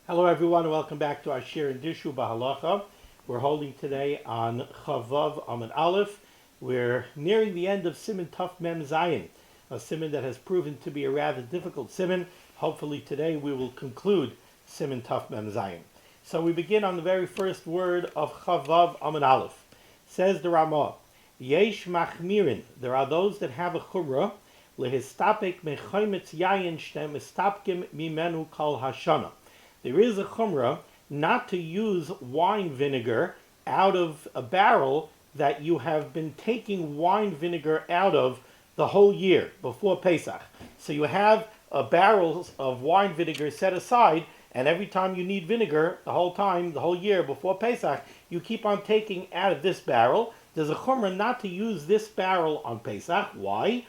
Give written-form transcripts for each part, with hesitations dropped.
Hello everyone and welcome back to our Shir and Dishu Bahalacha. We're holding today on Chavav Amud Aleph. We're nearing the end of Siman Tuf Mem Zayin, a Siman that has proven to be a rather difficult Siman. Hopefully today we will conclude Siman Tuf Mem Zayin. So we begin on the very first word of Chavav Amud Aleph. Says the Ramah, Yesh Machmirin, there are those that have a chumrah, lehistapek mechametz yayin shtem istapkim mimenu kol hashana. There is a chumrah not to use wine vinegar out of a barrel that you have been taking wine vinegar out of the whole year before Pesach. So you have barrels of wine vinegar set aside, and every time you need vinegar, the whole year before Pesach, you keep on taking out of this barrel. There's a chumrah not to use this barrel on Pesach. Why?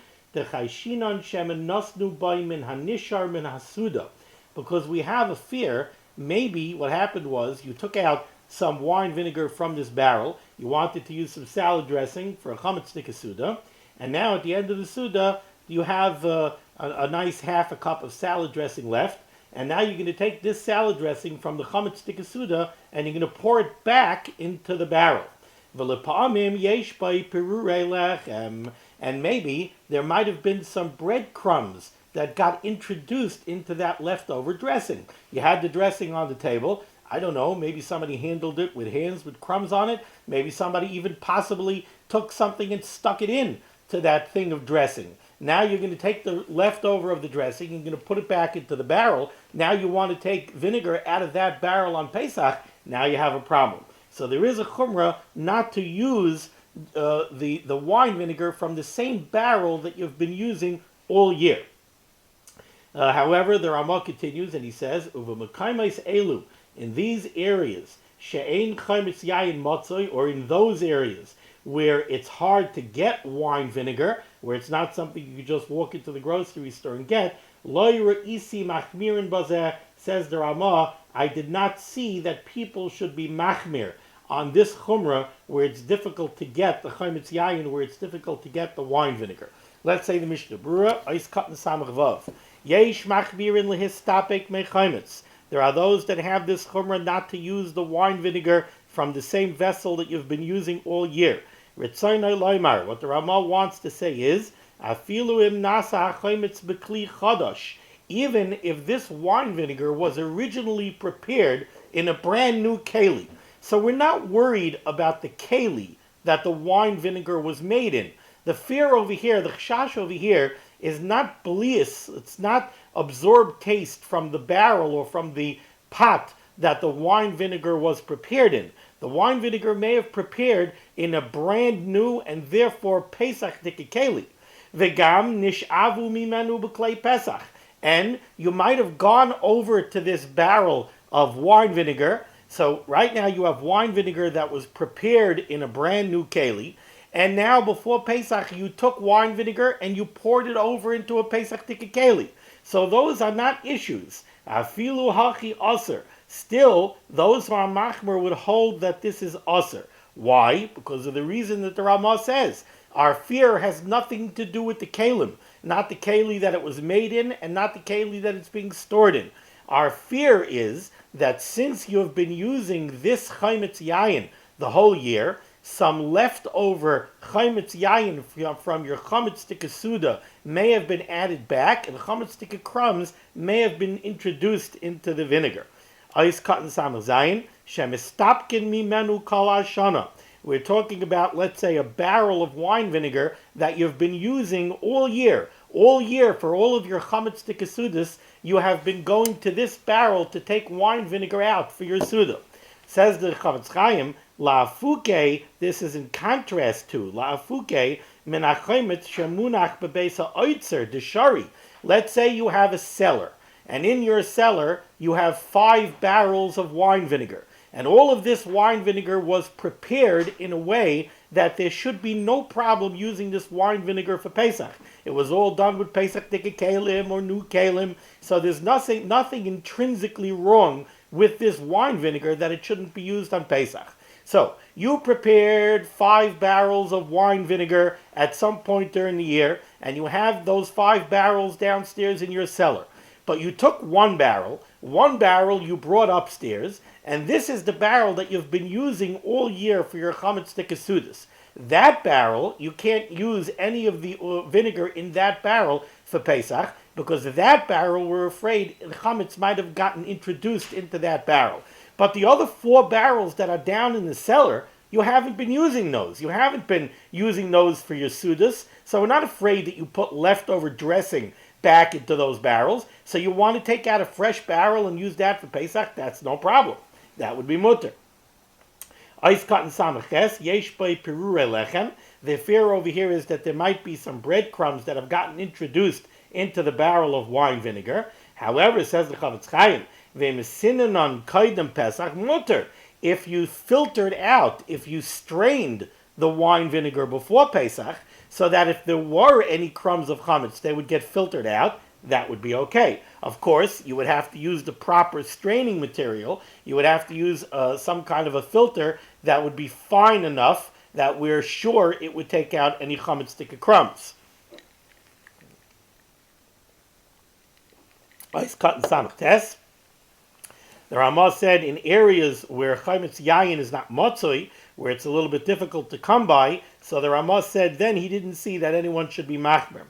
Because we have a fear, maybe what happened was you took out some wine vinegar from this barrel, you wanted to use some salad dressing for a Chametz Suda, and now at the end of the Suda, you have a nice half a cup of salad dressing left, and now you're going to take this salad dressing from the Chametz Suda and you're going to pour it back into the barrel. And maybe there might have been some breadcrumbs that got introduced into that leftover dressing. You had the dressing on the table. I don't know, maybe somebody handled it with hands with crumbs on it. Maybe somebody even possibly took something and stuck it in to that thing of dressing. Now you're going to take the leftover of the dressing, you're going to put it back into the barrel. Now you want to take vinegar out of that barrel on Pesach. Now you have a problem. So there is a chumrah not to use the wine vinegar from the same barrel that you've been using all year. However, the Ramah continues and he says, elu, in these areas, she'ein chametz yayin matzoi, or in those areas where it's hard to get wine vinegar, where it's not something you can just walk into the grocery store and get, lo isi machmirin bazeh, says the Ramah, I did not see that people should be machmir on this chumrah where it's difficult to get the chametz yayin, where it's difficult to get the wine vinegar. Let's say the Mishnah, Berurah, ois katan samach vav. Yesh machmirin lehistapek mechametz. There are those that have this chumrah not to use the wine vinegar from the same vessel that you've been using all year. Ritzaynai loymar. What the Ramah wants to say is, afilu im nasa chametz bekli chadash. Even if this wine vinegar was originally prepared in a brand new keli. So we're not worried about the keli that the wine vinegar was made in. The fear over here, the chashash over here, is not bliss, it's not absorbed taste from the barrel or from the pot that the wine vinegar was prepared in. The wine vinegar may have prepared in a brand new and therefore Pesach tikikeli. Vegam nishavu mimenu b'klei Pesach. And you might have gone over to this barrel of wine vinegar. So right now you have wine vinegar that was prepared in a brand new keli. And now, before Pesach, you took wine vinegar and you poured it over into a Pesach tikikeli. So those are not issues. Afilu hachi aser. Still, those who are machmer would hold that this is aser. Why? Because of the reason that the Ramah says. Our fear has nothing to do with the kelim. Not the keli that it was made in and not the keli that it's being stored in. Our fear is that since you have been using this chametz yayin the whole year, some leftover chametz yayin from your chametz suda may have been added back, and chametz crumbs may have been introduced into the vinegar. Ais katan samach zayin shemistapkin mimenu kol hashana. We're talking about, let's say, a barrel of wine vinegar that you've been using all year. All year, for all of your chametz sudas, you have been going to this barrel to take wine vinegar out for your suda. Says the Chavetz Chaim, La'afuke, this is in contrast to La'afuke min hachametz shemunach bebeisa oitzer deshari. Let's say you have a cellar, and in your cellar you have 5 barrels of wine vinegar, and all of this wine vinegar was prepared in a way that there should be no problem using this wine vinegar for Pesach. It was all done with Pesach Dike Kalim or New Kalim, so there's nothing intrinsically wrong with this wine vinegar that it shouldn't be used on Pesach. So, you prepared 5 barrels of wine vinegar at some point during the year, and you have those 5 barrels downstairs in your cellar. But you took one barrel, One barrel you brought upstairs, and this is the barrel that you've been using all year for your chametz tikasudas. That barrel, you can't use any of the vinegar in that barrel for Pesach, because that barrel, we're afraid, chametz might have gotten introduced into that barrel. But the other 4 barrels that are down in the cellar, you haven't been using those. You haven't been using those for your sudas, so we're not afraid that you put leftover dressing back into those barrels. So you want to take out a fresh barrel and use that for Pesach, that's no problem. That would be mutter. Ice cotton samaches, yesh by Berurah lechem. The fear over here is that there might be some breadcrumbs that have gotten introduced into the barrel of wine vinegar. However, says the Chametz Chaim, v'mesinon kaidem Pesach mutter. If you filtered out, if you strained the wine vinegar before Pesach, so that if there were any crumbs of chametz, they would get filtered out, that would be okay. Of course, you would have to use the proper straining material. You would have to use some kind of a filter that would be fine enough that we're sure it would take out any chametz sticker crumbs. Ice cut and samach test. The Ramah said in areas where chametz yayin is not motzoi, where it's a little bit difficult to come by, so the Ramah said then he didn't see that anyone should be machmer.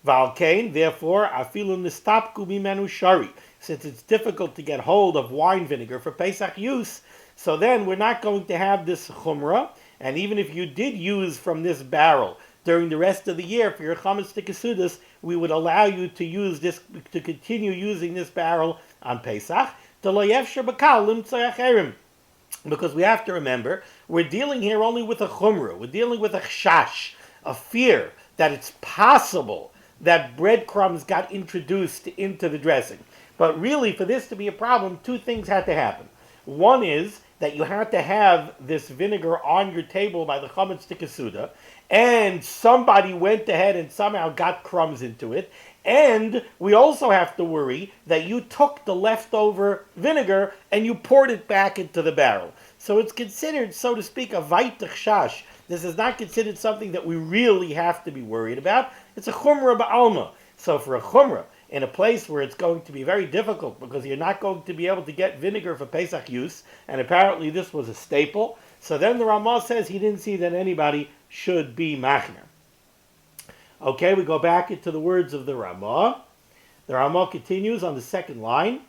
Valkain, therefore, afilu nistapku bimenu shari. Since it's difficult to get hold of wine vinegar for Pesach use, so then we're not going to have this chumrah, and even if you did use from this barrel during the rest of the year for your chametz tikasudas, we would allow you to use this, to continue using this barrel on Pesach, because we have to remember, we're dealing here only with a chumrah. We're dealing with a chash, a fear that it's possible that breadcrumbs got introduced into the dressing. But really, for this to be a problem, 2 things had to happen. One is that you had to have this vinegar on your table by the chametz tikasuda, and somebody went ahead and somehow got crumbs into it. And we also have to worry that you took the leftover vinegar and you poured it back into the barrel. So it's considered, so to speak, a vaitach shash. This is not considered something that we really have to be worried about. It's a chumrah ba'alma. So for a chumrah, in a place where it's going to be very difficult because you're not going to be able to get vinegar for Pesach use, and apparently this was a staple, so then the Ramah says he didn't see that anybody should be machmer. Okay, we go back into the words of the Ramah. The Ramah continues on the second line.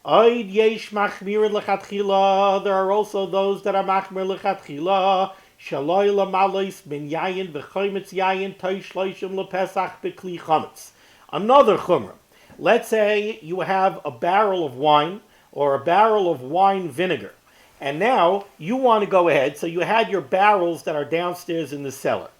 Oid yesh machmir lechatchila. There are also those that are machmir lechatchila. Shaloi lamalois min yayin v'chometz yayin toish loishim lepesach b'kli chametz. Another chumrah. Let's say you have a barrel of wine or a barrel of wine vinegar, and now you want to go ahead. So you had your barrels that are downstairs in the cellar.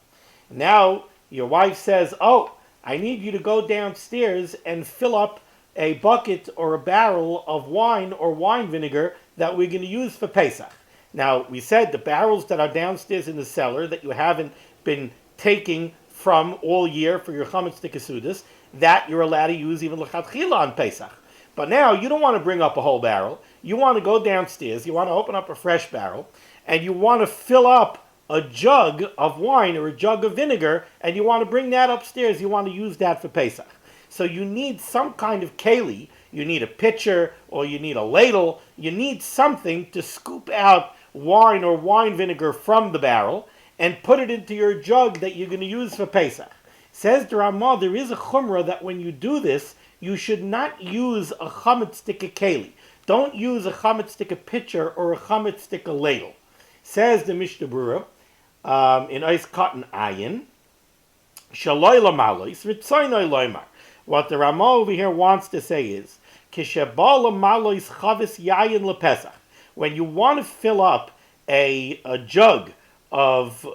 Now your wife says, "Oh, I need you to go downstairs and fill up a bucket or a barrel of wine or wine vinegar that we're going to use for Pesach." Now, we said the barrels that are downstairs in the cellar that you haven't been taking from all year for your chametz tikasudas, that you're allowed to use even l'chatchila on Pesach. But now you don't want to bring up a whole barrel. You want to go downstairs, you want to open up a fresh barrel, and you want to fill up a jug of wine or a jug of vinegar, and you want to bring that upstairs. You want to use that for Pesach. So you need some kind of keli. You need a pitcher or you need a ladle. You need something to scoop out wine or wine vinegar from the barrel and put it into your jug that you're going to use for Pesach. Says the Ramah, there is a chumrah that when you do this, you should not use a chametz stick keli. Don't use a chametz stick pitcher or a chametz stick ladle. Says the Mishnah Berurah in Ice Cotton Ayin, Shaloi Lamalois, Ritzainoi Loimar. What the Ramah over here wants to say is, Kisheba Lamalois Chavis Yayin LePesach. When you want to fill up a jug of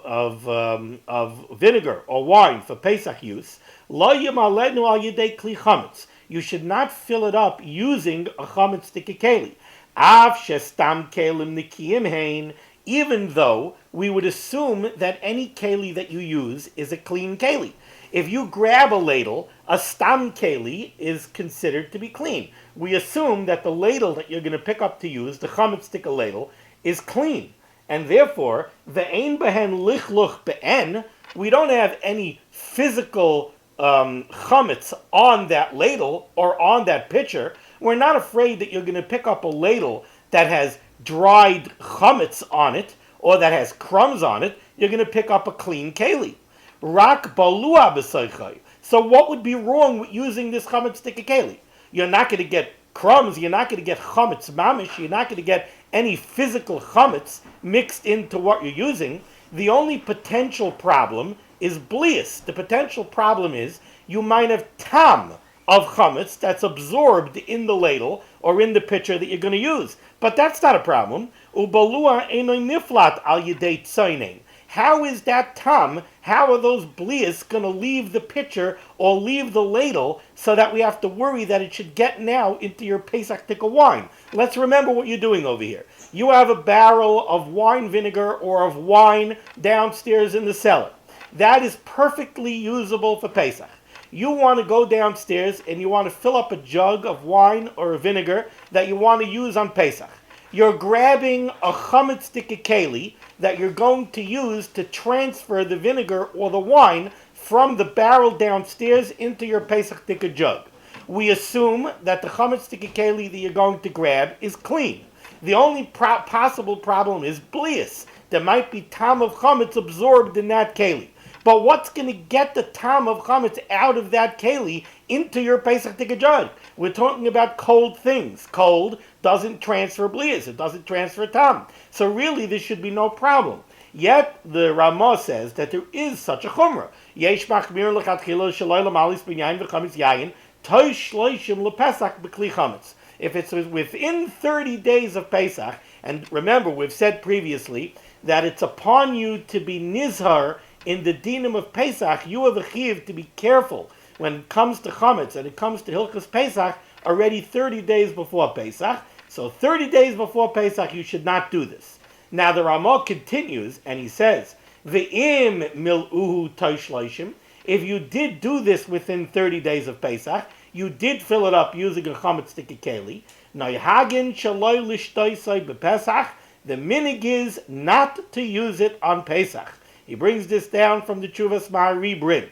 vinegar or wine for Pesach use, Lo Yimalenu Al Yedei Kli Chametz. You should not fill it up using a chametz stick keli. Av shestam kelim nikiyim hein. Even though we would assume that any keli that you use is a clean keli. If you grab a ladle, a stam keli is considered to be clean. We assume that the ladle that you're going to pick up to use, the chametz stick ladle, is clean. And therefore, ve'ein behen lichluch be'en, we don't have any physical chametz on that ladle or on that pitcher. We're not afraid that you're going to pick up a ladle that has dried chametz on it or that has crumbs on it. You're going to pick up a clean keli. Rak balua b'soichai. So what would be wrong with using this chametz stick keli? You're not going to get crumbs. You're not going to get chametz mamish. You're not going to get any physical chametz mixed into what you're using. The only potential problem is blias. The potential problem is you might have tam of chametz that's absorbed in the ladle or in the pitcher that you're going to use. But that's not a problem. Ubalua einoy niflat al yedei tzainin. How is that tam? How are those blias going to leave the pitcher or leave the ladle so that we have to worry that it should get now into your Pesach tikka wine? Let's remember what you're doing over here. You have a barrel of wine vinegar or of wine downstairs in the cellar. That is perfectly usable for Pesach. You want to go downstairs and you want to fill up a jug of wine or vinegar that you want to use on Pesach. You're grabbing a chametz tikka keli that you're going to use to transfer the vinegar or the wine from the barrel downstairs into your Pesach tikka jug. We assume that the chametz tikka keli that you're going to grab is clean. The only possible problem is blias. There might be tam of chametz absorbed in that keli. But what's going to get the tam of chametz out of that keli into your Pesach tikka jug? We're talking about cold things. Cold doesn't transfer blias. It doesn't transfer tam. So really, there should be no problem. Yet, the Ramah says that there is such a chumrah. Yesh machmir lechatchila shaloi lamalis b'yayin v'chametz yayin toish shloishim lepesach b'kli chametz. If it's within 30 days of Pesach, and remember, we've said previously that it's upon you to be nizhar in the dinim of Pesach. You have a chiv to be careful when it comes to chametz and it comes to Hilchos Pesach already 30 days before Pesach. So 30 days before Pesach, you should not do this. Now the Ramah continues and he says, Ve'im mil'uhu toishloishim. If you did do this within 30 days of Pesach, you did fill it up using a chametz tikka keli. Noihagin shaloi lishtoisai b'Pesach. The minig is not to use it on Pesach. He brings this down from the Tshuvas Ma'ari Brin.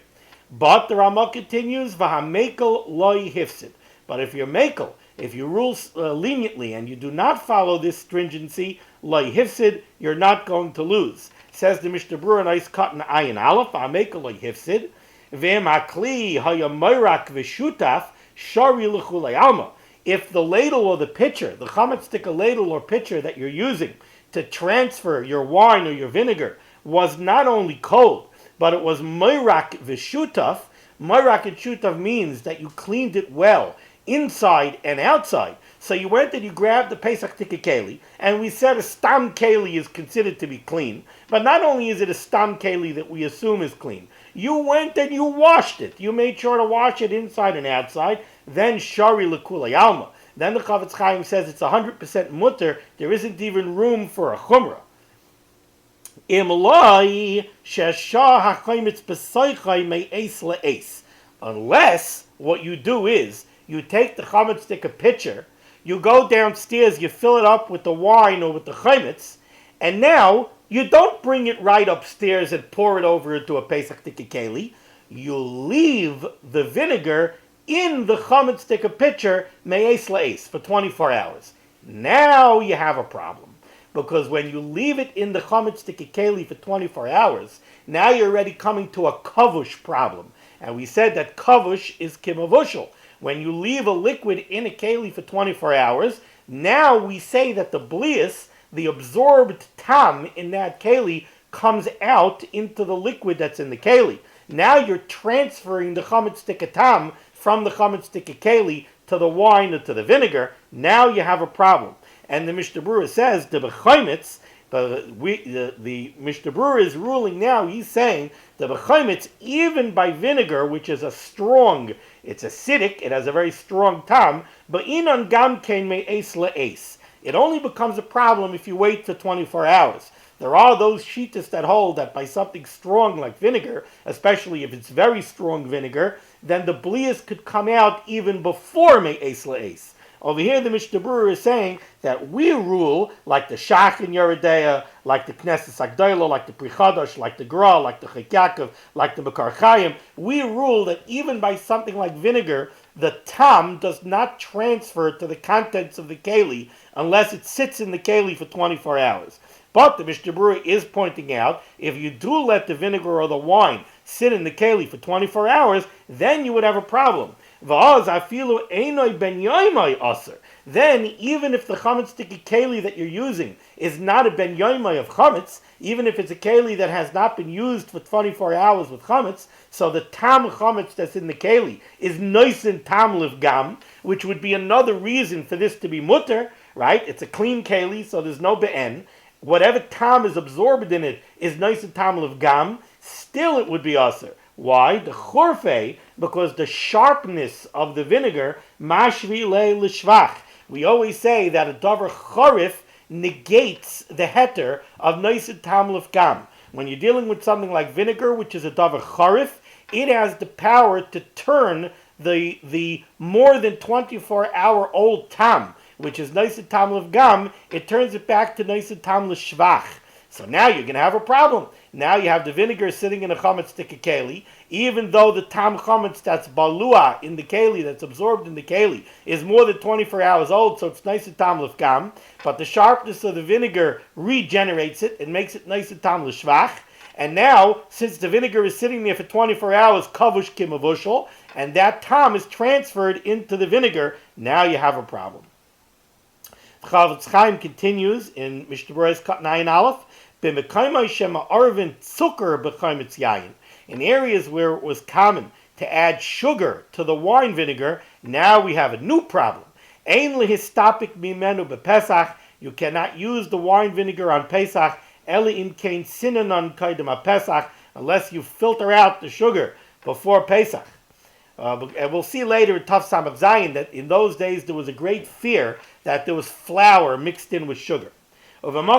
But the Ramah continues, V'hamekel loy hifsid. But if you're mekel, if you rule leniently and you do not follow this stringency, loy hifsid, you're not going to lose. Says the Mishnah Berurah, nice cut in ayin aleph, V'hamekel loy hifsid. V'em hakli hayamoirak v'shutaf shari l'chulei alma. If the ladle or the pitcher, the chametz tikka ladle or pitcher that you're using to transfer your wine or your vinegar was not only cold, but it was moirak v'shutaf. Moirak and shutaf means that you cleaned it well, inside and outside. So you went and you grabbed the Pesach tikka keli, and we said a stam keli is considered to be clean, but not only is it a stam keli that we assume is clean, you went and you washed it. You made sure to wash it inside and outside, then shari l'kulei alma. Then the Chavetz Chaim says it's 100% mutter, there isn't even room for a chumrah. Unless what you do is you take the chametz tikka pitcher, you go downstairs, you fill it up with the wine or with the chametz, and now you don't bring it right upstairs and pour it over into a Pesach tikka keli. You leave the vinegar in the chametz tikka pitcher me'es la'es for 24 hours. Now you have a problem. Because when you leave it in the chametz tikka keli for 24 hours, now you're already coming to a kavush problem. And we said that kavush is kimavushal. When you leave a liquid in a keli for 24 hours, now we say that the blias, the absorbed tam in that keli, comes out into the liquid that's in the keli. Now you're transferring the chametz tikka tam from the chametz tikka keli to the wine or to the vinegar. Now you have a problem. And the Mishnah Berurah says, the Chametz, the Mishnah Berurah is ruling now, he's saying, the Chametz, even by vinegar, which is it's acidic, it has a very strong tam, but inan gam kein me'es la'es. It only becomes a problem if you wait for 24 hours. There are those shittas that hold that by something strong like vinegar, especially if it's very strong vinegar, then the blias could come out even before me'es la'es. Over here, the Mishnah Berurah is saying that we rule like the Shach in Yeridea, like the Knesset Agdolah, like the Pri Chadash, like the Gra, like the Chek Yaakov, like the Makar Chaim. We rule that even by something like vinegar, the tam does not transfer to the contents of the keli unless it sits in the keli for 24 hours. But the Mishnah Berurah is pointing out, if you do let the vinegar or the wine sit in the keli for 24 hours, then you would have a problem. Then, even if the chametz sticky keli that you're using is not a ben yoimai of chametz, even if it's a keli that has not been used for 24 hours with chametz, so the tam chametz that's in the keli is noisen tam liv gam, which would be another reason for this to be mutter, right? It's a clean keli, so there's no be'en. Whatever tam is absorbed in it is noisen tam liv gam, still it would be aser. Why? The chorfe, because the sharpness of the vinegar, mashvi le l'shvach. We always say that a davar chorif negates the heter of noisen tam liv gam. When you're dealing with something like vinegar, which is a davar chorif, it has the power to turn the more than 24-hour-old tam, which is noisen tam liv gam, it turns it back to noisen tam l'shvach. So now you're going to have a problem. Now you have the vinegar sitting in a chametz sticky keli, even though the tam chametz that's balua in the keli, that's absorbed in the keli, is more than 24 hours old, so it's nice tam l'fgam, but the sharpness of the vinegar regenerates it and makes it nice tam l'shvach. And now, since the vinegar is sitting there for 24 hours, kavush kimavushal, and that tam is transferred into the vinegar, now you have a problem. Chavetz Chaim continues in Mishnah Berurah's Kat 9 Aleph, in areas where it was common to add sugar to the wine vinegar, now we have a new problem. You cannot use the wine vinegar on Pesach unless you filter out the sugar before Pesach. And we'll see later in Taf Samach Zayin that in those days there was a great fear that there was flour mixed in with sugar. However, the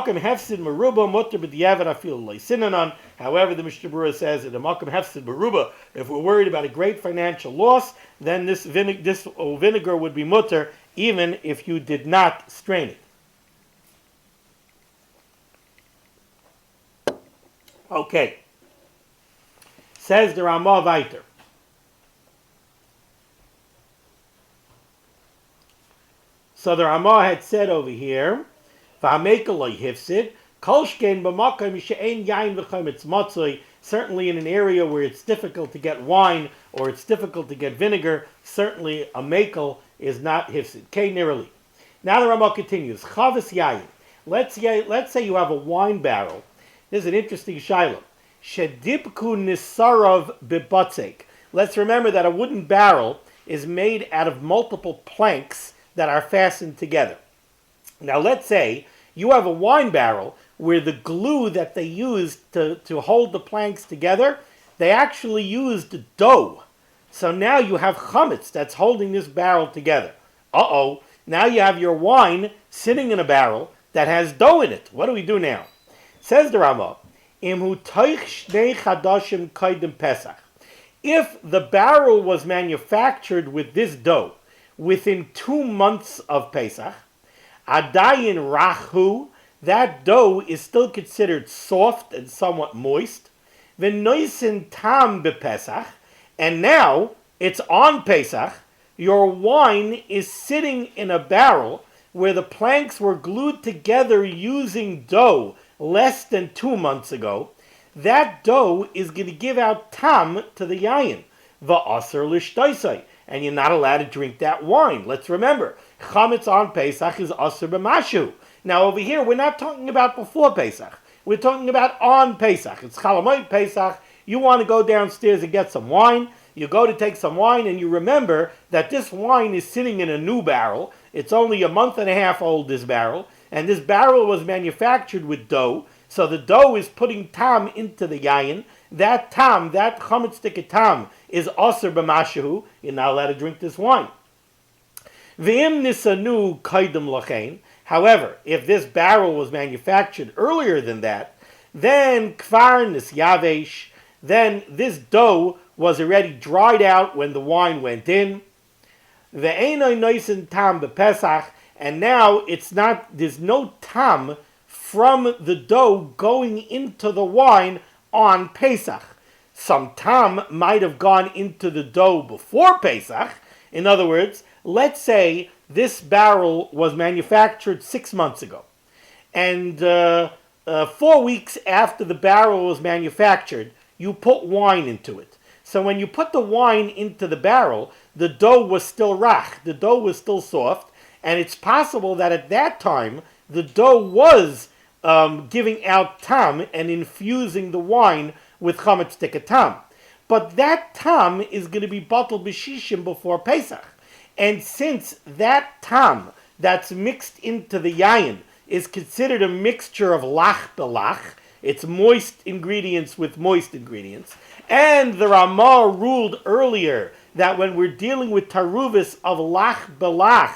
Mishnah Berurah says in a makom hefsid meruba, if we're worried about a great financial loss, then this vinegar would be mutter even if you did not strain it. Okay. Says the Ramah weiter. So the Ramah had said over here, certainly in an area where it's difficult to get wine or it's difficult to get vinegar, certainly a mekel is not hifsid. Now the Ramah continues. Chavis yayin. Let's say you have a wine barrel. This is an interesting shaila. Shedipku nisarav bibatzek. Let's remember that a wooden barrel is made out of multiple planks that are fastened together. Now let's say you have a wine barrel where the glue that they used to hold the planks together, they actually used dough. So now you have chametz that's holding this barrel together. Now you have your wine sitting in a barrel that has dough in it. What do we do now? Says the Ramah, if the barrel was manufactured with this dough within 2 months of Pesach, Adayin rachu, that dough is still considered soft and somewhat moist. V'noisin tam bepesach, and now it's on Pesach. Your wine is sitting in a barrel where the planks were glued together using dough less than 2 months ago. That dough is going to give out tam to the yayin. Va'aser l'shtaisai. And you're not allowed to drink that wine. Let's remember, chametz on Pesach is aser b'mashu. Now over here, we're not talking about before Pesach. We're talking about on Pesach. It's Chalamoid Pesach. You want to go downstairs and get some wine. You go to take some wine, and you remember that this wine is sitting in a new barrel. It's only a month and a half old, this barrel. And this barrel was manufactured with dough. So the dough is putting tam into the yayin. That tam, that chametz sticky tam, is aser b'mashu. You're not allowed to drink this wine. V'im nisanu kaidem lachein. However, if this barrel was manufactured earlier than that, then kvar nisyavesh, then this dough was already dried out when the wine went in. Ve'enoi noisen tam b'pesach, and now there's no tam from the dough going into the wine on Pesach. Some tam might have gone into the dough before Pesach. In other words, let's say this barrel was manufactured 6 months ago. And 4 weeks after the barrel was manufactured, you put wine into it. So when you put the wine into the barrel, the dough was still rach, the dough was still soft, and it's possible that at that time, the dough was giving out tam and infusing the wine with chametz tam. But that tam is going to be batel b'shishim before Pesach. And since that tam that's mixed into the yayin is considered a mixture of lach belach, it's moist ingredients with moist ingredients, and the Ramah ruled earlier that when we're dealing with taruvis of lach belach,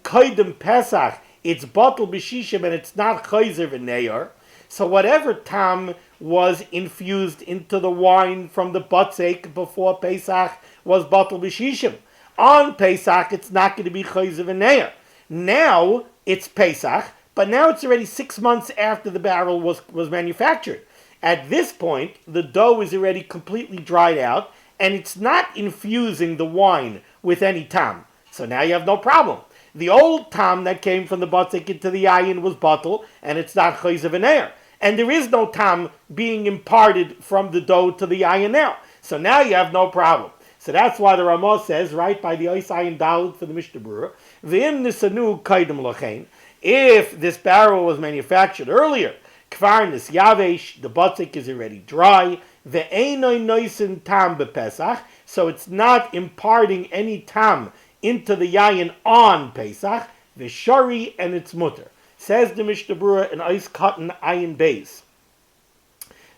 koydem Pesach, it's batel b'shishim and it's not chayzer v'neyar. So whatever tam was infused into the wine from the batzek before Pesach was batel b'shishim. On Pesach, it's not going to be chayzer v'neyar. Now it's Pesach, but now it's already 6 months after the barrel was manufactured. At this point, the dough is already completely dried out, and it's not infusing the wine with any tam. So now you have no problem. The old tam that came from the batzek into the yayin was batel, and it's not chayzer v'neyar. And there is no tam being imparted from the dough to the yayin now. So now you have no problem. So that's why the Ramah says, right by the Ois Ayin Dalet for the Mishnah Berurah, V'im nisanu kaidem lachein, if this barrel was manufactured earlier, kvar nis yavesh, the batzek is already dry, ve'enoi noisin tam bePesach, so it's not imparting any tam into the yayin on Pesach, v'shari, and it's mutter. Says the Mishnah Berurah in Ois Cotton Ayin Beis.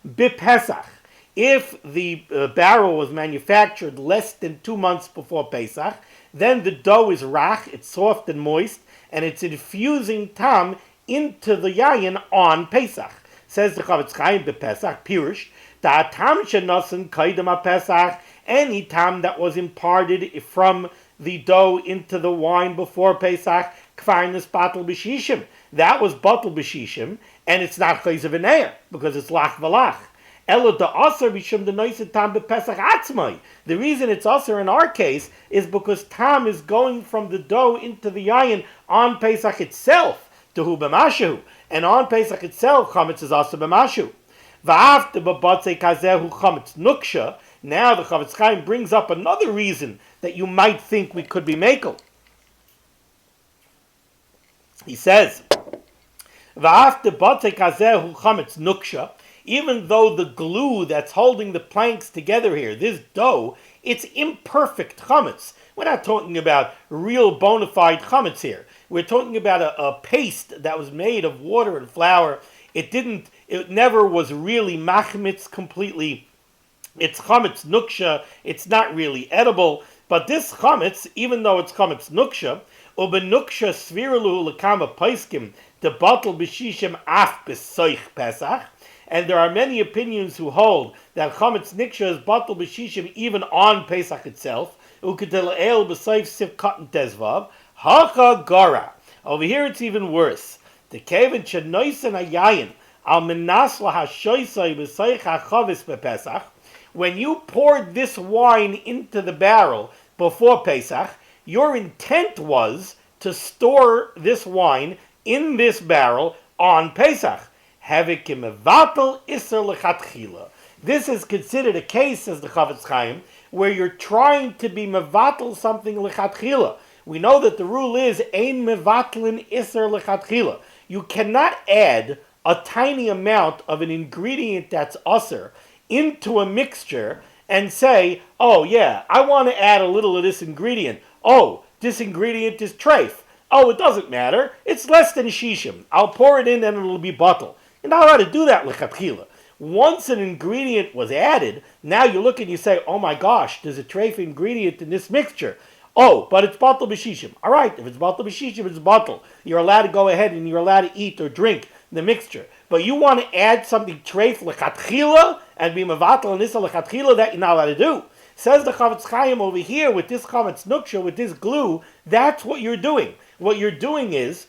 BePesach, if the barrel was manufactured less than 2 months before Pesach, then the dough is rach, it's soft and moist, and it's infusing tam into the yayin on Pesach. Says the Chametz BePesach, Pirush, da tam shenosen kaidem Pesach, any tam that was imparted from the dough into the wine before Pesach, kvarnis batel b'shishim. That was batel b'shishim, and it's not chayzer v'neyar, because it's lach v'lach. Elo da aser b'shum denoiset tam b'pesach atzmai. The reason it's aser in our case is because tam is going from the dough into the yayin on Pesach itself, tehu b'mashu, and on Pesach itself, chametz is aser b'mashu. V'afte b'batzei kazehu chametz nuksha. Now the Chametz Chaim brings up another reason that you might think we could be makel. He says, "V'afte batzek hazeh hu chametz nuksha." Even though the glue that's holding the planks together here, this dough, it's imperfect chametz. We're not talking about real bona fide chametz here. We're talking about a paste that was made of water and flour. It never was really machmitz completely. It's chametz nuksha, it's not really edible, but this chametz, even though it's chametz nuksha, ubenuksha sviralu lekama paiskim, the batel b'shishim af b'soich Pesach, and there are many opinions who hold that chametz nuksha is batel b'shishim even on Pesach itself, uketel el b'soich siv cotton tezvav, hacha gara. Over here it's even worse. The kevin shenoisen hayayin al menas lahashoisai b'soich hachavis b'Pesach. When you poured this wine into the barrel before Pesach, your intent was to store this wine in this barrel on Pesach. This is considered a case, says the Chavetz Chaim, where you're trying to be mevatel something lechatchila. We know that the rule is ein mevatlin iser lechatchila. You cannot add a tiny amount of an ingredient that's usser into a mixture and say, oh yeah, I want to add a little of this ingredient. Oh, this ingredient is treif. Oh, it doesn't matter. It's less than shishim. I'll pour it in and it'll be batel. You're not allowed to do that lechatchila. Once an ingredient was added, now you look and you say, oh my gosh, there's a treif ingredient in this mixture. Oh, but it's batel b'shishim. All right, if it's batel b'shishim, it's batel. You're allowed to go ahead and you're allowed to eat or drink the mixture. But you want to add something treif lechatchila and be mevatel and this lechatchila, that you're not allowed to do. Says the Chavetz Chaim over here with this chametz nuksha, with this glue, that's what you're doing. What you're doing is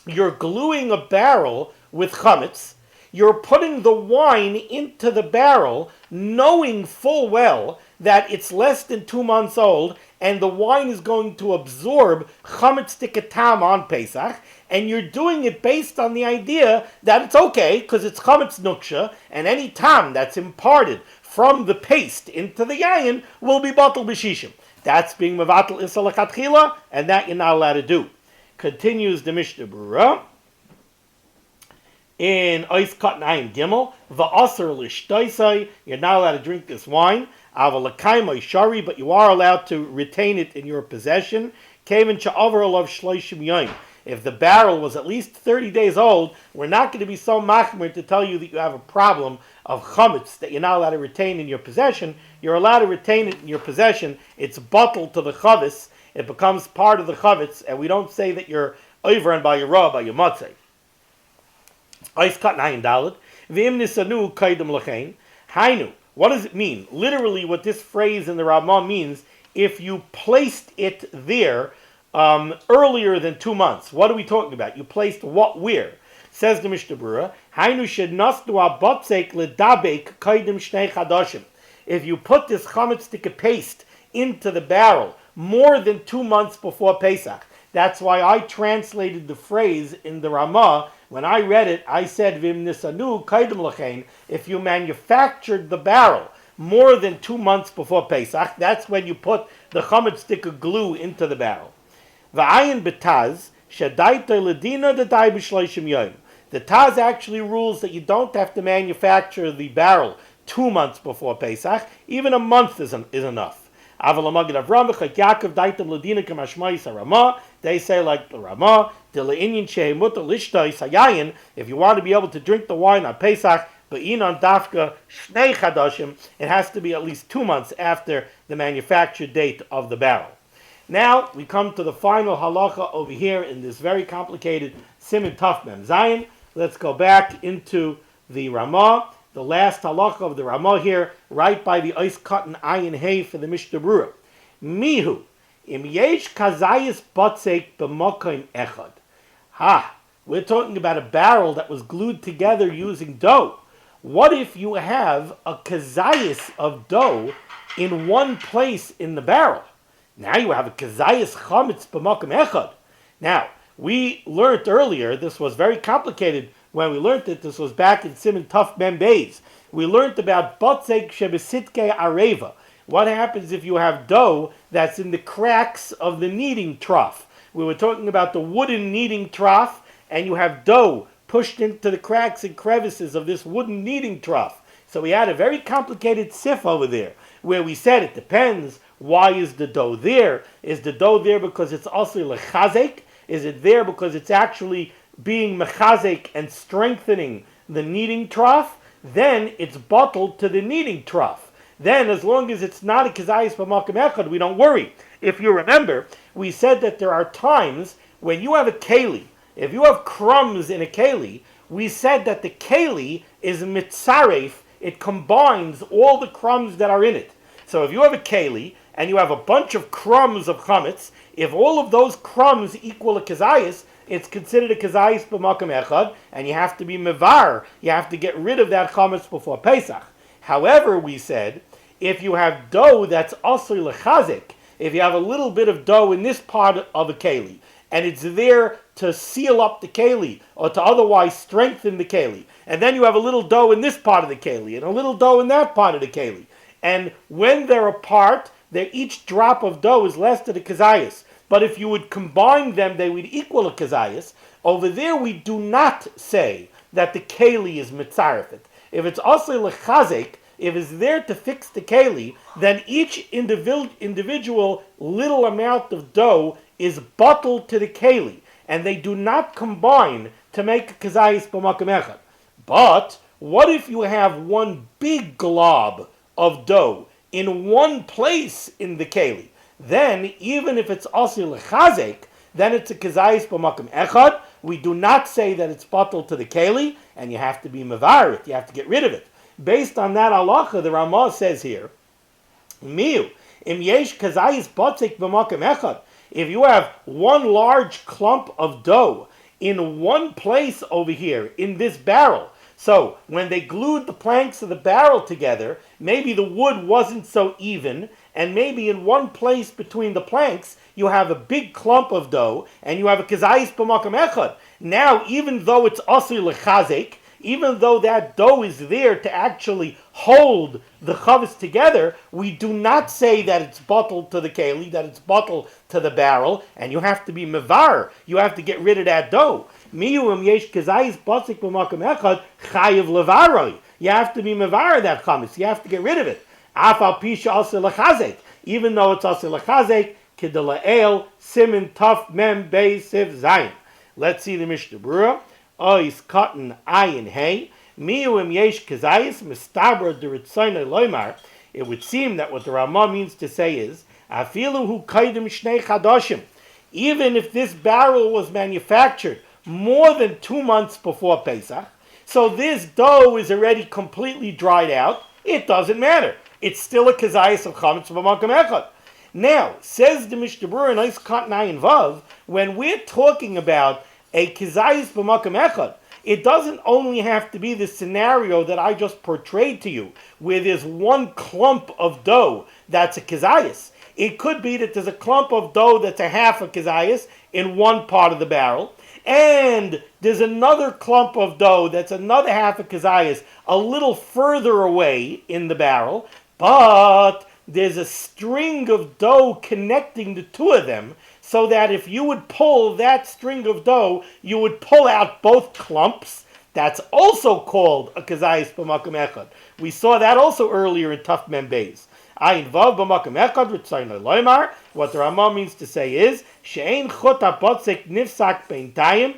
you're gluing a barrel with chametz. You're putting the wine into the barrel, knowing full well that it's less than 2 months old and the wine is going to absorb chametz tikatam on Pesach, and you're doing it based on the idea that it's okay because it's chametz nuksha, and any tam that's imparted from the paste into the yayin will be batal b'shishim. That's being mevatel issa l'chatchila, and that you're not allowed to do. Continues the Mishnah Berurah in Ois Katan Ayin Gimel, va'aser l'shtoisai, you're not allowed to drink this wine, aval l'kaimai shari, but you are allowed to retain it in your possession, kevin sha'avar alav shloishim yoyim. If the barrel was at least 30 days old, we're not going to be so machmir to tell you that you have a problem of chametz that you're not allowed to retain in your possession. You're allowed to retain it in your possession. It's bottled to the chavetz. It becomes part of the chavetz, and we don't say that you're over and by your raw, by your matzeh. Ois Katan Ayin Daled, v'im nisanu kaidem lachein. Hainu. What does it mean? Literally, what this phrase in the Ramah means, if you placed it there earlier than 2 months. What are we talking about? You placed what where? Says the Mishnah Berurah, Hainu shednasnu abatzek ledabek kaidem shnei chadashim. If you put this chametz paste into the barrel more than 2 months before Pesach. That's why I translated the phrase in the Ramah. When I read it, I said, Vim nisanu kaidem lachein. If you manufactured the barrel more than 2 months before Pesach, that's when you put the chametz glue into the barrel. V'ayin betaz shadaita ledina dedai b'shloishim yoyim. The Taz actually rules that you don't have to manufacture the barrel 2 months before Pesach. Even a month is enough. They say like the Ramah, if you want to be able to drink the wine on Pesach, it has to be at least 2 months after the manufacture date of the barrel. Now we come to the final halacha over here in this very complicated Siman Taf Mem Zayin. Let's go back into the Ramah, the last halacha of the Ramah here, right by the Ois Katan Ayin Hay for the Mishnah Berurah. Mihu, im yesh kazayis batzek b'mokim echad. We're talking about a barrel that was glued together using dough. What if you have a kazayis of dough in one place in the barrel? Now you have a kazayis chametz b'mokim echad. Now, we learned earlier, this was very complicated when we learned it, this was back in Siman Taf Mem Beis. We learned about batzek shebesitke areva. What happens if you have dough that's in the cracks of the kneading trough? We were talking about the wooden kneading trough, and you have dough pushed into the cracks and crevices of this wooden kneading trough. So we had a very complicated sif over there, where we said it depends. Why is the dough there? Is the dough there because it's also lechazek? Is it there because it's actually being mechazek and strengthening the kneading trough? Then it's bottled to the kneading trough. Then, as long as it's not a kazayis b'makom echad, we don't worry. If you remember, we said that there are times when you have a keli. If you have crumbs in a keli, we said that the keli is mitzaref. It combines all the crumbs that are in it. So if you have a keli and you have a bunch of crumbs of chametz, if all of those crumbs equal a kazayis, it's considered a kazayis b'makom echad, and you have to be mevar. You have to get rid of that chametz before Pesach. However, we said, if you have dough that's also lechazik, if you have a little bit of dough in this part of a keli, and it's there to seal up the keli, or to otherwise strengthen the keli, and then you have a little dough in this part of the keli, and a little dough in that part of the keli, and when they're apart, each drop of dough is less than a kazayas. But if you would combine them, they would equal a kazayas. Over there, we do not say that the keli is mitzarefet. If it's also lechazek, if it's there to fix the keli, then each individual little amount of dough is bottled to the keli, and they do not combine to make a kazayis b'makom echad. But what if you have one big glob of dough in one place in the keli? Then, even if it's also lechazek, then it's a kazayis b'makom echad. We do not say that it's bottled to the keli, and you have to be mevarit, you have to get rid of it. Based on that halacha, the Ramah says here, Miu, im yesh kazayis batzek b'makom echad. If you have one large clump of dough in one place over here, in this barrel, so when they glued the planks of the barrel together, maybe the wood wasn't so even, and maybe in one place between the planks you have a big clump of dough, and you have a kazayis b'makom echad. Now, even though it's asur lechazek, even though that dough is there to actually hold the chametz together, we do not say that it's bottled to the keli, that it's bottled to the barrel, and you have to be mevar. You have to get rid of that dough. You have to be mevar that chametz. You have to get rid of it. Even though it's asur lechazek, kedelael siman taf mem beis sif zayin. Let's see the Mishnah Berurah. Ois cotton ayin hey. Miuim yesh kazayis mistabra deritzayna loymar. It would seem that what the Ramah means to say is, afilu hu kaidim shnei chadashim. Even if this barrel was manufactured more than 2 months before Pesach, so this dough is already completely dried out, it doesn't matter. It's still a kazayis of chametz b'makom echad. Now, says the Mishnah Berurah in Ois cotton ayin vav, when we're talking about a kizayis b'makom echad, it doesn't only have to be the scenario that I just portrayed to you, where there's one clump of dough that's a kizayis. It could be that there's a clump of dough that's a half a kizayis in one part of the barrel, and there's another clump of dough that's another half a kizayis a little further away in the barrel, but there's a string of dough connecting the two of them, so that if you would pull that string of dough, you would pull out both clumps. That's also called a kazayis b'makom echad. We saw that also earlier in Taf Mem Beis. Ayin vav b'makom echad v'tzayna loymar. What the Ramah means to say is she'ein chut habotzek nifsak beintayim.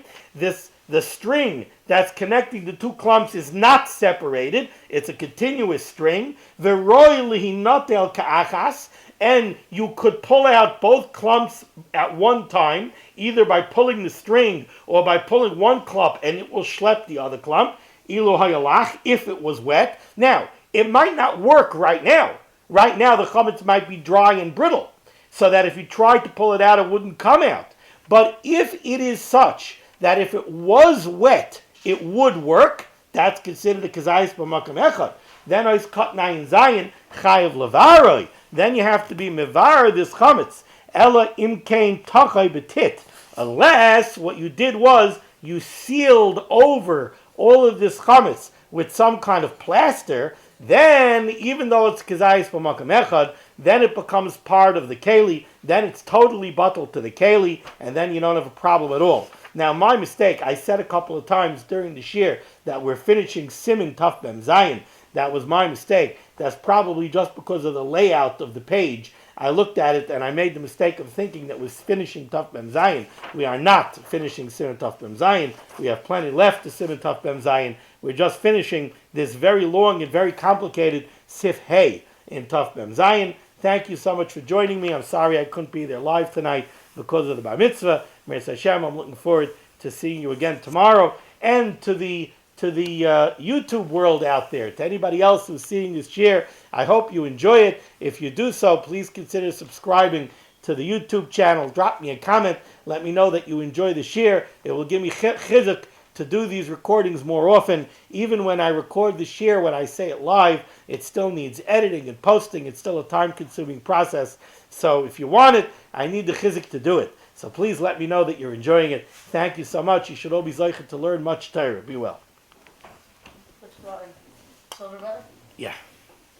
The string that's connecting the two clumps is not separated. It's a continuous string. V'roi lihinotel ka'achas. And you could pull out both clumps at one time, either by pulling the string or by pulling one clump, and it will schlep the other clump, ilu hayalach, if it was wet. Now, it might not work right now. Right now, the chametz might be dry and brittle, so that if you tried to pull it out, it wouldn't come out. But if it is such that if it was wet, it would work, that's considered a kazayis b'makom echad. Then Ois cotton ayin zayin chayav levaroi. Then you have to be mevar this chametz. Ella imkain tachai betit. Unless what you did was you sealed over all of this chametz with some kind of plaster, then even though it's kazayis b'makom echad, then it becomes part of the keli. Then it's totally bottled to the keli, and then you don't have a problem at all. Now, my mistake, I said a couple of times during the shir that we're finishing Siman Taf Mem Zayin. That was my mistake. That's probably just because of the layout of the page. I looked at it and I made the mistake of thinking that we're finishing Taf Mem Zayin. We are not finishing Siman Taf Mem Zayin. We have plenty left to Siman Taf Mem Zayin. We're just finishing this very long and very complicated Sif Hey in Taf Mem Zayin. Thank you so much for joining me. I'm sorry I couldn't be there live tonight because of the Bar Mitzvah. Me'ez Hashem, I'm looking forward to seeing you again tomorrow, and to the YouTube world out there, to anybody else who's seeing this share. I hope you enjoy it. If you do so, please consider subscribing to the YouTube channel. Drop me a comment. Let me know that you enjoy the share. It will give me chizuk to do these recordings more often. Even when I record the share, when I say it live, it still needs editing and posting. It's still a time-consuming process. So if you want it, I need the chizuk to do it. So please let me know that you're enjoying it. Thank you so much. You should all be zeicher to learn much Torah. Be well. Which one? Silver butter? Yeah.